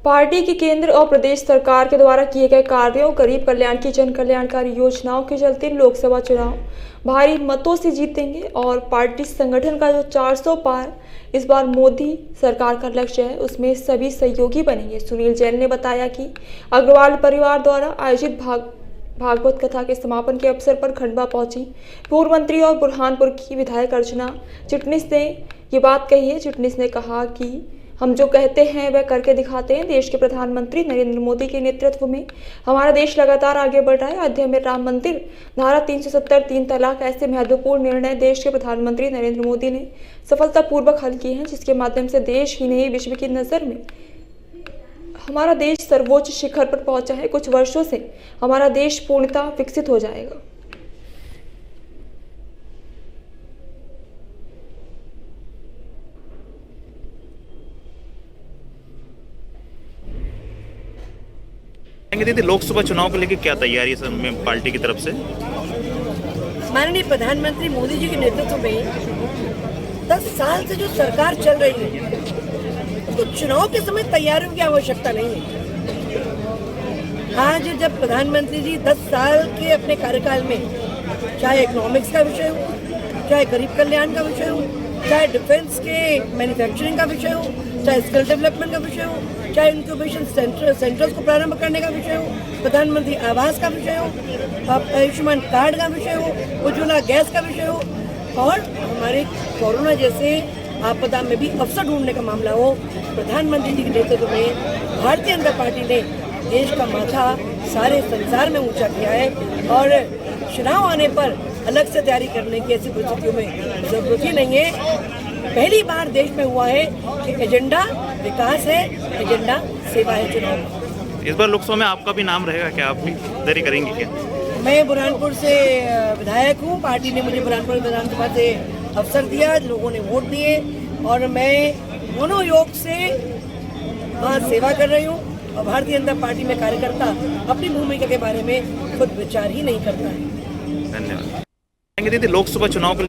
Party की केंद्र और प्रदेश सरकार के द्वारा किए गए कार्यों, गरीब कल्याण की जन कल्याणकारी योजनाओं के चलते लोकसभा चुनाव भारी मतों से जीतेंगे और पार्टी संगठन का जो 400 पार इस बार मोदी सरकार का लक्ष्य है, उसमें सभी सहयोगी बनेंगे। सुनील जैन ने बताया कि अग्रवाल परिवार द्वारा आयोजित भागवत कथा के समापन के अवसर पर खंडवा पहुंची पूर्व मंत्री और बुरहानपुर की विधायक अर्चना चिटनिस ने ये बात कही है। चिटनिस ने कहा कि हम जो कहते हैं वह करके दिखाते हैं। देश के प्रधानमंत्री नरेंद्र मोदी के नेतृत्व में हमारा देश लगातार आगे बढ़ रहा है। अयोध्या में राम मंदिर, धारा 370, 3 तलाक ऐसे महत्वपूर्ण निर्णय देश के प्रधानमंत्री नरेंद्र मोदी ने सफलतापूर्वक हल किए हैं, जिसके माध्यम से देश ही नहीं विश्व की नज़र में हमारा देश सर्वोच्च शिखर पर पहुंचा है। कुछ वर्षों से हमारा देश पूर्णतः विकसित हो जाएगा। दीदी, लोकसभा चुनाव को लेकर क्या तैयारी है सर पार्टी की तरफ से? माननीय प्रधानमंत्री मोदी जी के नेतृत्व में 10 साल से जो सरकार चल रही है, तो चुनाव के समय तैयारियों की आवश्यकता नहीं है। आज जब प्रधानमंत्री जी 10 साल के अपने कार्यकाल में, चाहे इकोनॉमिक्स का विषय हो, चाहे गरीब कल्याण का विषय हो, चाहे डिफेंस के मैन्युफैक्चरिंग का विषय हो, चाहे स्किल डेवलपमेंट का विषय हो, चाहे इंक्यूबेशन सेंटर्स को प्रारंभ करने का विषय हो, प्रधानमंत्री आवास का विषय हो, आयुष्मान कार्ड का विषय हो, उज्ज्वला गैस का विषय हो, और हमारे कोरोना जैसे आपदा में भी अवसर ढूंढने का मामला हो, प्रधानमंत्री जी के नेतृत्व में भारतीय जनता पार्टी ने देश का माथा सारे संसार में ऊंचा किया है। और चुनाव आने पर अलग से तैयारी करने की ऐसी परिस्थितियों में जरूरत ही नहीं है। पहली बार देश में हुआ है कि एजेंडा विकास है, एजेंडा सेवा है चुनाव। इस बार लोकसभा में आपका भी नाम रहेगा क्या? आप भी तैयारी करेंगे क्या? मैं बुरहानपुर से विधायक हूँ। पार्टी ने मुझे बुरहानपुर विधानसभा से अवसर दिया, लोगों ने वोट दिए, और मैं मनोयोग से वहाँ सेवा कर रही हूँ। और भारतीय जनता पार्टी में कार्यकर्ता अपनी भूमिका के बारे में खुद विचार ही नहीं करता है। धन्यवाद। दीदी, लोकसभा चुनाव